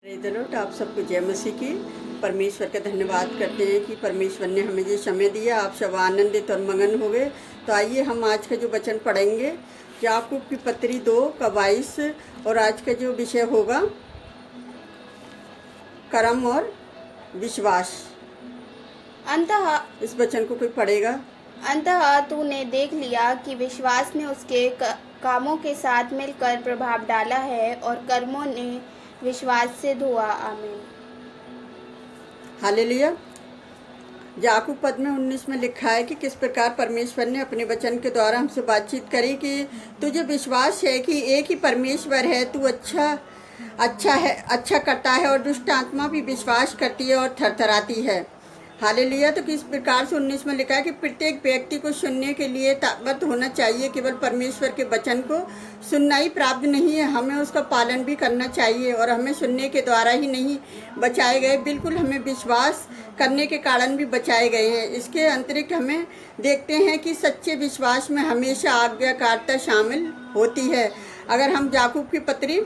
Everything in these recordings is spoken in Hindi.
प्रेज़ आप सबको जय मसीह की। परमेश्वर का धन्यवाद करते हैं कि परमेश्वर ने हमें ये समय दिया, आप सब आनंदित और मगन हो गए। तो आइए हम आज का जो वचन पढ़ेंगे याकूब की पत्री 2 का 22, और आज का जो विषय होगा कर्म और विश्वास। अंततः इस वचन को कोई पढ़ेगा। अंततः तूने देख लिया कि विश्वास ने उसके कामों के साथ मिलकर प्रभाव डाला है और कर्मों ने विश्वास से धोआ। आमीन। हालेलुया। याकूब पद में 19 में लिखा है कि किस प्रकार परमेश्वर ने अपने वचन के द्वारा हमसे बातचीत करी कि तुझे विश्वास है कि एक ही परमेश्वर है, तू अच्छा करता है, और दुष्ट आत्मा भी विश्वास करती है और थरथराती है। हालेलुया। तो किस प्रकार से 19 में लिखा है कि प्रत्येक व्यक्ति को सुनने के लिए ताकत होना चाहिए। केवल परमेश्वर के वचन को सुनना ही प्राप्त नहीं है, हमें उसका पालन भी करना चाहिए। और हमें सुनने के द्वारा ही नहीं बचाए गए, बिल्कुल हमें विश्वास करने के कारण भी बचाए गए हैं। इसके अतिरिक्त हमें देखते हैं कि सच्चे विश्वास में हमेशा आज्ञाकारिता शामिल होती है। अगर हम याकूब की पत्री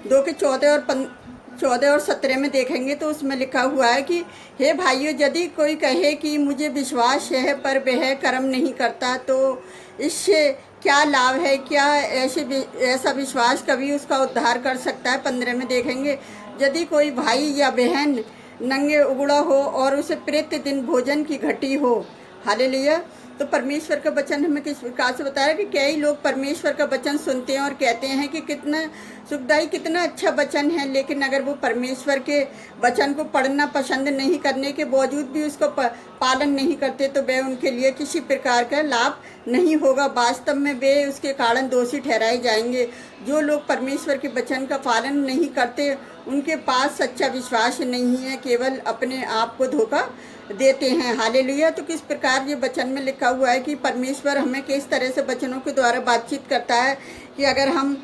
2 के 14 और 17 में देखेंगे तो उसमें लिखा हुआ है कि हे भाइयों, यदि कोई कहे कि मुझे विश्वास है पर वह कर्म नहीं करता तो इससे क्या लाभ है? क्या ऐसा विश्वास कभी उसका उद्धार कर सकता है? 15 में देखेंगे, यदि कोई भाई या बहन नंगे उगड़ा हो और उसे प्रतिदिन भोजन की घटी हो। हालेलुया। तो परमेश्वर का वचन हमें किस प्रकार से बताया कि कई लोग परमेश्वर का वचन सुनते हैं और कहते हैं कि कितना सुखदायी, कितना अच्छा वचन है, लेकिन अगर वो परमेश्वर के वचन को पढ़ना पसंद नहीं करने के बावजूद भी उसको पालन नहीं करते तो वह उनके लिए किसी प्रकार का लाभ नहीं होगा। वास्तव में वे उसके कारण दोषी ठहराए जाएंगे। जो लोग परमेश्वर के वचन का पालन नहीं करते उनके पास सच्चा विश्वास नहीं है, केवल अपने आप को धोखा देते हैं। हालेलुया। तो किस प्रकार ये वचन में लिखा हुआ है कि परमेश्वर हमें किस तरह से वचनों के द्वारा बातचीत करता है कि अगर हम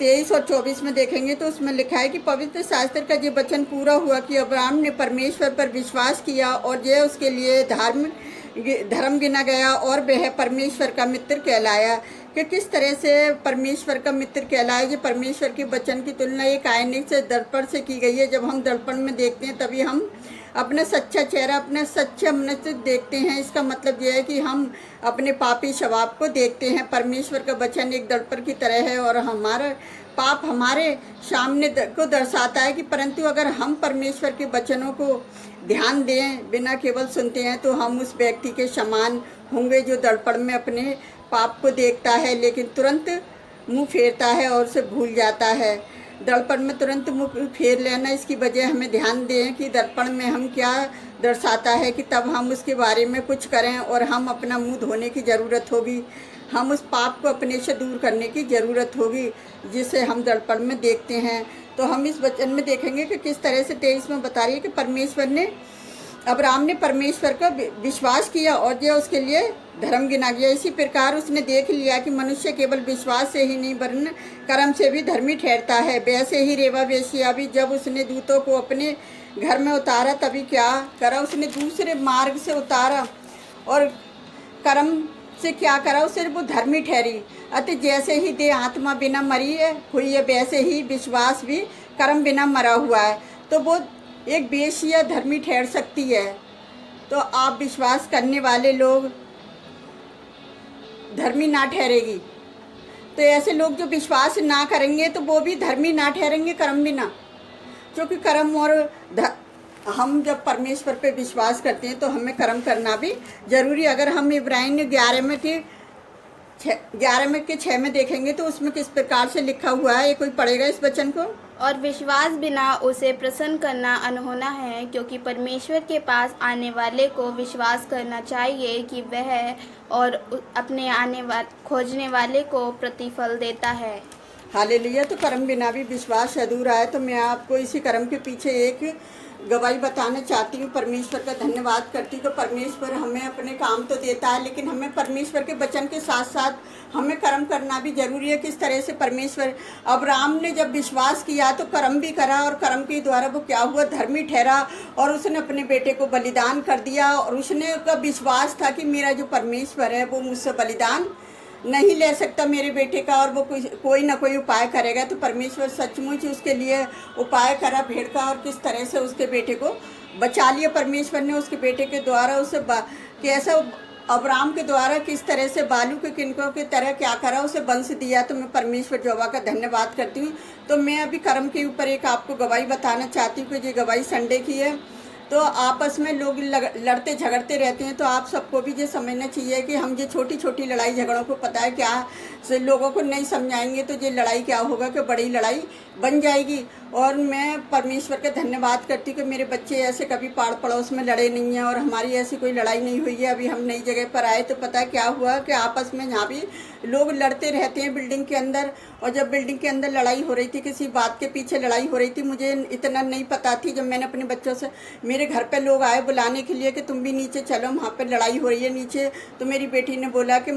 23 और 24 में देखेंगे तो उसमें लिखा है कि पवित्र शास्त्र का ये वचन पूरा हुआ कि अब्राहम ने परमेश्वर पर विश्वास किया और यह उसके लिए धर्म गिना गया और वह परमेश्वर का मित्र कहलाया। कि किस तरह से परमेश्वर का मित्र कहलाया। ये परमेश्वर के वचन की तुलना एक आईने से दर्पण से की गई है। जब हम दर्पण में देखते हैं तभी हम अपना सच्चा चेहरा, अपना सच्चा मनुष्य देखते हैं। इसका मतलब यह है कि हम अपने पापी स्वभाव को देखते हैं। परमेश्वर का वचन एक दर्पण की तरह है और हमारा पाप हमारे सामने को दर्शाता है कि परंतु अगर हम परमेश्वर के वचनों को ध्यान दें, बिना केवल सुनते हैं, तो हम उस व्यक्ति के समान होंगे जो दर्पण में अपने पाप को देखता है लेकिन तुरंत मुंह फेरता है और उसे भूल जाता है। दर्पण में तुरंत मुंह फेर लेना, इसकी वजह हमें ध्यान दें कि दर्पण में हम क्या दर्शाता है, कि तब हम उसके बारे में कुछ करें और हम अपना मुंह धोने की ज़रूरत होगी। हम उस पाप को अपने से दूर करने की ज़रूरत होगी जिसे हम दर्पण में देखते हैं। तो हम इस वचन में देखेंगे कि किस तरह से 23 में बता रही है कि अब्राहम ने परमेश्वर का विश्वास किया और यह उसके लिए धर्म गिना गया। इसी प्रकार उसने देख लिया कि मनुष्य केवल विश्वास से ही नहीं वरन कर्म से भी धर्मी ठहरता है। वैसे ही रेवा वेश्या भी जब उसने दूतों को अपने घर में उतारा तभी क्या करा, उसने दूसरे मार्ग से उतारा और कर्म से क्या करा, उससे वो धर्मी ठहरी। अतः जैसे ही देह आत्मा बिना मरी हुई है वैसे ही विश्वास भी कर्म बिना मरा हुआ है। तो वो एक वेश्या धर्मी ठहर सकती है। तो आप विश्वास करने वाले लोग धर्मी ना ठहरेगी। तो ऐसे लोग जो विश्वास ना करेंगे तो वो भी धर्मी ना ठहरेंगे, कर्म भी ना। क्योंकि कर्म और हम जब परमेश्वर पे विश्वास करते हैं तो हमें कर्म करना भी जरूरी। अगर हम इब्राहिम 11 में के 6 में देखेंगे तो उसमें किस प्रकार से लिखा हुआ है, ये कोई पढ़ेगा इस वचन को। और विश्वास बिना उसे प्रसन्न करना अनहोना है, क्योंकि परमेश्वर के पास आने वाले को विश्वास करना चाहिए कि वह और अपने खोजने वाले को प्रतिफल देता है। हालेलुया। तो कर्म बिना भी विश्वास अधूरा है। तो मैं आपको इसी कर्म के पीछे एक गवाही बताना चाहती हूँ। परमेश्वर का धन्यवाद करती हूँ। तो परमेश्वर हमें अपने काम तो देता है लेकिन हमें परमेश्वर के वचन के साथ साथ हमें कर्म करना भी जरूरी है। किस तरह से परमेश्वर अब्राहम ने जब विश्वास किया तो कर्म भी करा और कर्म के द्वारा वो क्या हुआ, धर्मी ठहरा और उसने अपने बेटे को बलिदान कर दिया। और उसने का विश्वास था कि मेरा जो परमेश्वर है वो मुझसे बलिदान नहीं ले सकता मेरे बेटे का और वो कोई ना कोई उपाय करेगा, तो परमेश्वर सचमुच उसके लिए उपाय करा भेड़ का, और किस तरह से उसके बेटे को बचा लिया परमेश्वर ने उसके बेटे के द्वारा। उसे कैसा अब्राम के द्वारा किस तरह से बालू के किनकों की तरह क्या करा, उसे वंश दिया। तो मैं परमेश्वर यहोवा का धन्यवाद करती हूँ। तो मैं अभी कर्म के ऊपर एक आपको गवाही बताना चाहती हूँ कि ये गवाही संडे की है। तो आपस में लोग लड़ते झगड़ते रहते हैं, तो आप सबको भी ये समझना चाहिए कि हम ये छोटी छोटी लड़ाई झगड़ों को पता है क्या से लोगों को नहीं समझाएंगे तो ये लड़ाई क्या होगा कि बड़ी लड़ाई बन जाएगी। और मैं परमेश्वर का धन्यवाद करती हूँ कि मेरे बच्चे ऐसे कभी पाड़ पड़ोस में लड़े नहीं हैं और हमारी ऐसी कोई लड़ाई नहीं हुई है। अभी हम नई जगह पर आए तो पता है क्या हुआ कि आपस में यहाँ भी लोग लड़ते रहते हैं बिल्डिंग के अंदर। और जब बिल्डिंग के अंदर लड़ाई हो रही थी, किसी बात के पीछे लड़ाई हो रही थी, मुझे इतना नहीं पता थी। जब मैंने अपने बच्चों से, मेरे घर पे लोग आए बुलाने के लिए कि तुम भी नीचे चलो, वहाँ पर लड़ाई हो रही है नीचे। तो मेरी बेटी ने बोला कि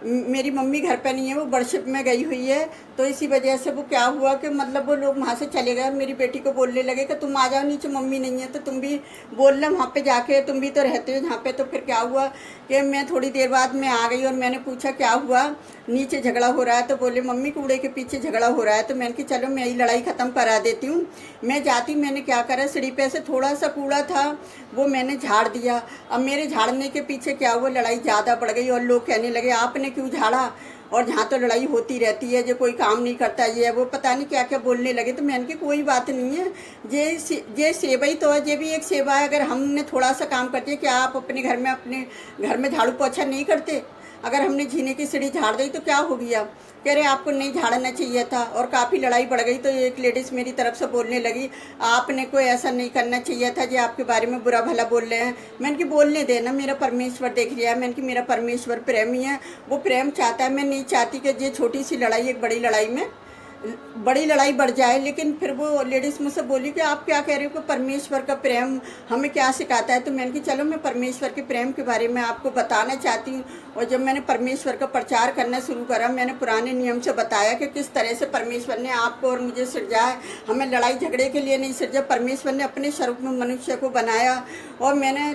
मेरी मम्मी घर पे नहीं है, वो वर्शिप में गई हुई है। तो इसी वजह से वो क्या हुआ कि मतलब वो लोग वहाँ से चले गए। मेरी बेटी को बोलने लगे कि तुम आ जाओ नीचे, मम्मी नहीं है तो तुम भी बोल लो वहाँ पे जाके, तुम भी तो रहते हो यहाँ पे। तो फिर क्या हुआ कि मैं थोड़ी देर बाद मैं आ गई और मैंने पूछा क्या हुआ, नीचे झगड़ा हो रहा है। तो बोले मम्मी कूड़े के पीछे झगड़ा हो रहा है। तो मैंने कहा चलो मैं यही लड़ाई ख़त्म करा देती हूँ। मैं जाती, मैंने क्या करा, सीढ़ी पे से थोड़ा सा कूड़ा था वो मैंने झाड़ दिया। अब मेरे झाड़ने के पीछे क्या हुआ, लड़ाई ज़्यादा बढ़ गई और लोग कहने लगे आपने क्यों झाड़ा, और जहाँ तो लड़ाई होती रहती है, जो कोई काम नहीं करता ये वो पता नहीं क्या क्या बोलने लगे। तो मैंने कहा कोई बात नहीं है, ये सेवा ही तो है, ये भी एक सेवा है। अगर हमने थोड़ा सा काम करते, क्या आप अपने घर में झाड़ू पोछा नहीं करते? अगर हमने जीने की सीढ़ी झाड़ दी तो क्या हो गया, कह रहे आपको नहीं झाड़ना चाहिए था। और काफ़ी लड़ाई बढ़ गई। तो एक लेडीज़ मेरी तरफ से बोलने लगी आपने कोई ऐसा नहीं करना चाहिए था, जो आपके बारे में बुरा भला बोल रहे हैं। मैंने कि बोलने देना, मेरा परमेश्वर देख लिया है। मैंने कि मेरा परमेश्वर प्रेमी है, वो प्रेम चाहता है। मैं नहीं चाहती कि ये छोटी सी लड़ाई एक बड़ी लड़ाई बढ़ जाए। लेकिन फिर वो लेडीज़ मुझसे बोली कि आप क्या कह रहे हो कि परमेश्वर का प्रेम हमें क्या सिखाता है। तो मैंने कहा चलो मैं परमेश्वर के प्रेम के बारे में आपको बताना चाहती हूँ। और जब मैंने परमेश्वर का प्रचार करना शुरू करा, मैंने पुराने नियम से बताया कि किस तरह से परमेश्वर ने आपको और मुझे सिरजा है। हमें लड़ाई झगड़े के लिए नहीं सिरजा, परमेश्वर ने अपने स्वरूप में मनुष्य को बनाया। और मैंने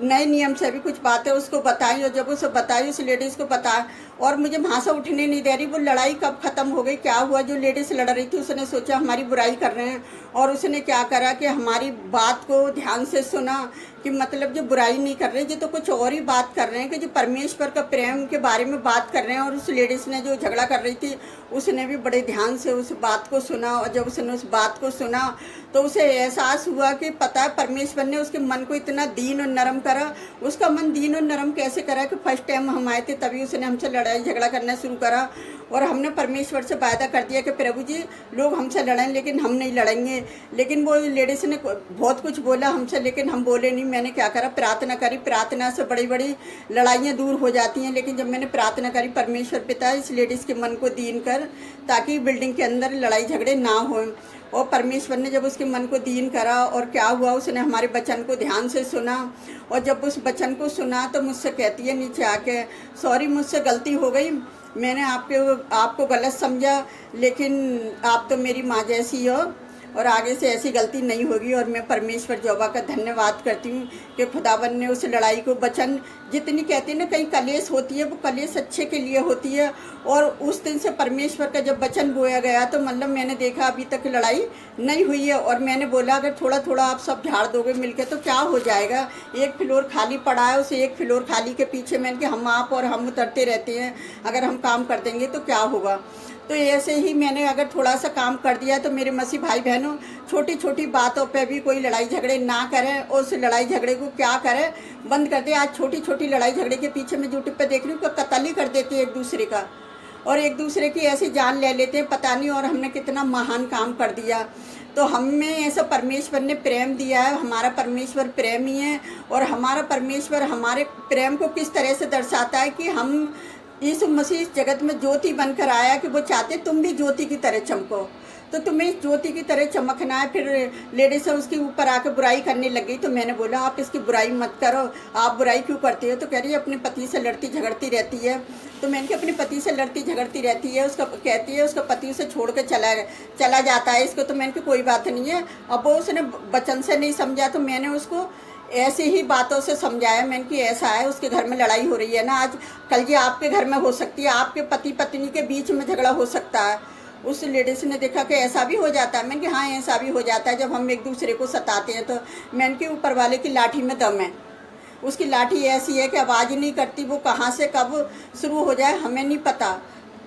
नए नियम से भी कुछ बातें उसको बताई। और जब उसे बताई, उस लेडीज़ को बताया, और मुझे वहाँ से उठने नहीं दे रही। वो लड़ाई कब ख़त्म हो गई, क्या हुआ, जो लेडीज़ लड़ रही थी उसने सोचा हमारी बुराई कर रहे हैं, और उसने क्या करा कि हमारी बात को ध्यान से सुना कि मतलब जो बुराई नहीं कर रहे, जो तो कुछ और ही बात कर रहे हैं कि जो परमेश्वर का प्रेम के बारे में बात कर रहे हैं। और उस लेडीज़ ने जो झगड़ा कर रही थी उसने भी बड़े ध्यान से उस बात को सुना। और जब उसने उस बात को सुना तो उसे एहसास हुआ कि पता है परमेश्वर ने उसके मन को इतना दीन और नरम करा। उसका मन दीन और नरम कैसे करा कि फर्स्ट टाइम हम आए थे तभी उसने हमसे लड़ाई झगड़ा करना शुरू करा। और हमने परमेश्वर से वायदा कर दिया कि प्रभु जी लोग हमसे लड़ें लेकिन हम नहीं लड़ेंगे। लेकिन वो लेडीज़ ने बहुत कुछ बोला हमसे, लेकिन हम बोले नहीं। मैंने क्या करा, प्रार्थना करी। प्रार्थना से बड़ी बड़ी लड़ाइयाँ दूर हो जाती हैं। लेकिन जब मैंने प्रार्थना करी, परमेश्वर पिता इस लेडीज़ के मन को दीन कर, ताकि बिल्डिंग के अंदर लड़ाई झगड़े ना हों। और परमेश्वर ने जब उसके मन को दीन करा, और क्या हुआ, उसने हमारे वचन को ध्यान से सुना। और जब उस वचन को सुना तो मुझसे कहती है नीचे आके, सॉरी मुझसे गलती हो गई, मैंने आपको गलत समझा, लेकिन आप तो मेरी माँ जैसी हो और आगे से ऐसी गलती नहीं होगी। और मैं परमेश्वर यहोवा का धन्यवाद करती हूँ कि खुदावन ने उस लड़ाई को वचन, जितनी कहती है ना कहीं कलेश होती है, वो कलेश अच्छे के लिए होती है। और उस दिन से परमेश्वर का जब वचन बोया गया तो मतलब मैंने देखा अभी तक लड़ाई नहीं हुई है। और मैंने बोला अगर थोड़ा थोड़ा आप सब झाड़ दोगे मिलके तो क्या हो जाएगा, एक फ्लोर खाली पड़ा है, उसे एक फ्लोर खाली के पीछे मैंने कि हम आप और हम उतरते रहते हैं, अगर हम काम कर देंगे तो क्या होगा। तो ऐसे ही मैंने अगर थोड़ा सा काम कर दिया तो मेरे मसीह भाई बहनों छोटी छोटी बातों पे भी कोई लड़ाई झगड़े ना करें, और उस लड़ाई झगड़े को क्या करें, बंद कर दे। आज छोटी छोटी लड़ाई झगड़े के पीछे मैं यूट्यूब पे देख रही हूँ कि कत्ल ही कर देते हैं एक दूसरे का, और एक दूसरे की ऐसी जान ले लेते हैं पता नहीं। और हमने कितना महान काम कर दिया। तो हमें ऐसा परमेश्वर ने प्रेम दिया है, हमारा परमेश्वर प्रेम ही है। और हमारा परमेश्वर हमारे प्रेम को किस तरह से दर्शाता है कि हम यीशु मसीह इस जगत में ज्योति बनकर आया कि वो चाहते तुम भी ज्योति की तरह चमको। तो तुम्हें ज्योति की तरह चमकना है। फिर लेडीज उसके ऊपर आकर बुराई करने लग गई। तो मैंने बोला आप इसकी बुराई मत करो, आप बुराई क्यों करते हो। तो कह रही है अपने पति से लड़ती झगड़ती रहती है। तो मैंने कहा अपने पति से लड़ती झगड़ती रहती है, उसका कहती है उसका पति उसे छोड़ कर चला जाता है इसको। तो मैंने कहा कोई बात नहीं है। अब वो उसने वचन से नहीं समझा तो मैंने उसको ऐसे ही बातों से समझाया मैंने कि ऐसा है, उसके घर में लड़ाई हो रही है ना, आज कल ये आपके घर में हो सकती है, आपके पति पत्नी के बीच में झगड़ा हो सकता है। उस लेडीज ने देखा कि ऐसा भी हो जाता है। मैंने कि हाँ, ऐसा भी हो जाता है जब हम एक दूसरे को सताते हैं। तो मैंने कि ऊपर वाले की लाठी में दम है, उसकी लाठी ऐसी है कि आवाज़ नहीं करती, वो कहाँ से कब शुरू हो जाए हमें नहीं पता।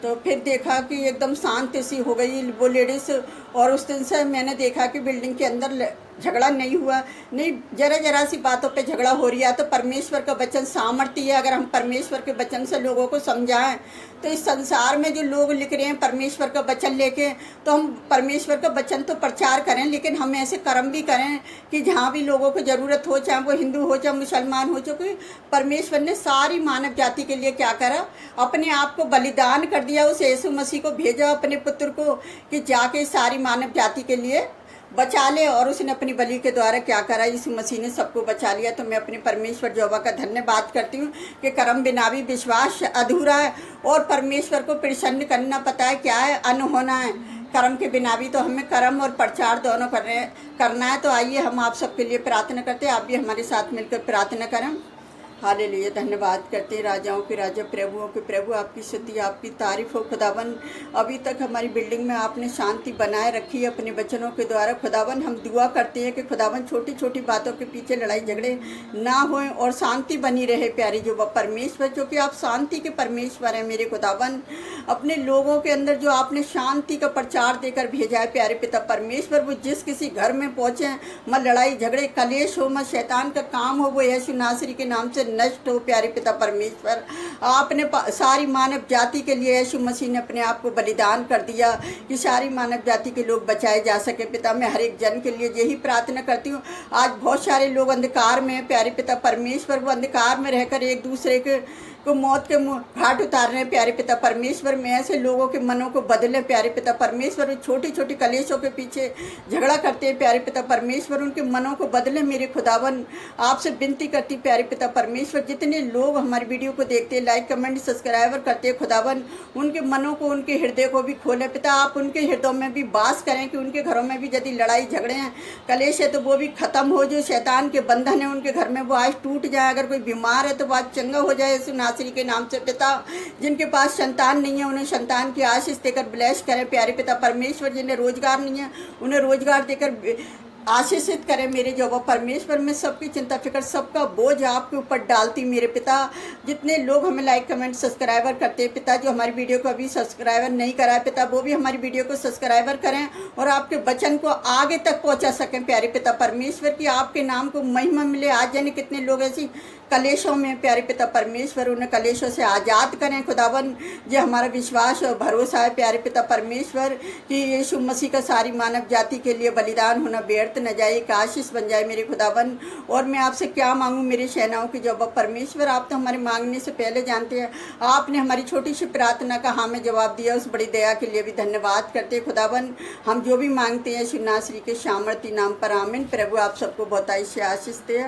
तो फिर देखा कि एकदम शांत सी हो गई वो लेडीज़। और उस दिन से मैंने देखा कि बिल्डिंग के अंदर झगड़ा नहीं हुआ। नहीं, जरा जरा सी बातों पे झगड़ा हो रहा है तो परमेश्वर का वचन सामर्थ्य है। अगर हम परमेश्वर के वचन से लोगों को समझाएं तो इस संसार में जो लोग लिख रहे हैं परमेश्वर का वचन लेके, तो हम परमेश्वर का वचन तो प्रचार करें, लेकिन हम ऐसे कर्म भी करें कि जहाँ भी लोगों को ज़रूरत हो, चाहे वो हिंदू हो चाहे मुसलमान हो, क्योंकि परमेश्वर ने सारी मानव जाति के लिए क्या करा, अपने आप को बलिदान कर दिया। उस यीशु मसीह को भेजा अपने पुत्र को कि जाके सारी मानव जाति के लिए बचा ले। और उसने अपनी बलि के द्वारा क्या करा, यीशु मसीह ने सबको बचा लिया। तो मैं अपने परमेश्वर यहोवा का धन्यवाद करती हूँ कि कर्म बिना भी विश्वास अधूरा है, और परमेश्वर को प्रसन्न करना पता है क्या है, अनहोना है। कर्म के बिना भी तो हमें कर्म और प्रचार दोनों करना है। तो आइए हम आप सबके लिए प्रार्थना करते हैं, आप भी हमारे साथ मिलकर प्रार्थना करें। हालेलुया, धन्यवाद करते हैं राजाओं के राजा, प्रभुओं के प्रभु, आपकी स्तुति आपकी तारीफ हो खुदावन। अभी तक हमारी बिल्डिंग में आपने शांति बनाए रखी है अपने वचनों के द्वारा। खुदावन हम दुआ करते हैं कि खुदावन छोटी छोटी बातों के पीछे लड़ाई झगड़े ना हों और शांति बनी रहे। प्यारी जो परमेश्वर, क्योंकि आप शांति के परमेश्वर हैं मेरे खुदावन। अपने लोगों के अंदर जो आपने शांति का प्रचार देकर भेजा है प्यारे पिता परमेश्वर, वो जिस किसी घर में पहुँचे, मत लड़ाई झगड़े कलेश हो, मत शैतान का काम हो, वो यीशु नासरी के नाम से नष्ट हो। प्यारे पिता परमेश्वर, आपने सारी मानव जाति के लिए यीशु मसीह ने अपने आप को बलिदान कर दिया कि सारी मानव जाति के लोग बचाए जा सके। पिता, मैं हर एक जन के लिए यही प्रार्थना करती हूँ। आज बहुत सारे लोग अंधकार में हैं प्यारे पिता परमेश्वर, वो अंधकार में रहकर एक दूसरे को मौत के घाट उतार रहे हैं प्यारे पिता परमेश्वर। में ऐसे लोगों के मनों को बदले प्यारे पिता परमेश्वर, छोटी छोटी कलेशों के पीछे झगड़ा करते हैं प्यारे पिता परमेश्वर, उनके मनों को बदले मेरे खुदावन। आपसे विनती करती प्यारे पिता परमेश्वर, जितने लोग हमारी वीडियो को देखते हैं, लाइक कमेंट सब्सक्राइबर करते हैं खुदावन, उनके मनों को उनके हृदय को भी खोले पिता। आप उनके हृदयों में भी वास करें कि उनके घरों में भी यदि लड़ाई झगड़े हैं, कलेश है, तो वो भी खत्म हो। जो शैतान के बंधन है उनके घर में वो आज टूट जाए। अगर कोई बीमार है तो वो आज चंगा हो जाए यीशु नासरी के नाम से पिता। जिनके पास संतान नहीं है उन्हें संतान की आशीष देकर ब्लेस करें प्यारे पिता परमेश्वर। जिन्हें रोजगार नहीं है उन्हें रोजगार देकर आशीषित करें मेरे यहोवा परमेश्वर। में सबकी चिंता फिक्र सबका बोझ आपके ऊपर डालती मेरे पिता। जितने लोग हमें लाइक कमेंट सब्सक्राइबर करते हैं पिता, जो हमारी वीडियो को अभी सब्सक्राइबर नहीं करा है पिता, वो भी हमारी वीडियो को सब्सक्राइबर करें और आपके वचन को आगे तक पहुंचा सकें प्यारे पिता परमेश्वर, की आपके नाम को महिमा मिले। आज जाने कितने लोग ऐसी कलेशों में प्यारे पिता परमेश्वर, उन्हें कलेशों से आज़ाद करें खुदावन। ये हमारा विश्वास और भरोसा है प्यारे पिता परमेश्वर कि यीशु मसीह का सारी मानव जाति के लिए बलिदान होना व्यर्थ न जाए, एक आशीष बन जाए मेरे खुदावन। और मैं आपसे क्या मांगूं मेरे सेनाओं के जवाब परमेश्वर, आप तो हमारे मांगने से पहले जानते हैं। आपने हमारी छोटी सी प्रार्थना का हाँ में जवाब दिया, उस बड़ी दया के लिए भी धन्यवाद करते खुदावन। हम जो भी मांगते हैं यीशु नासरी के सामर्थी नाम पर आमीन। प्रभु आप सबको बहुतायत से आशीष दे।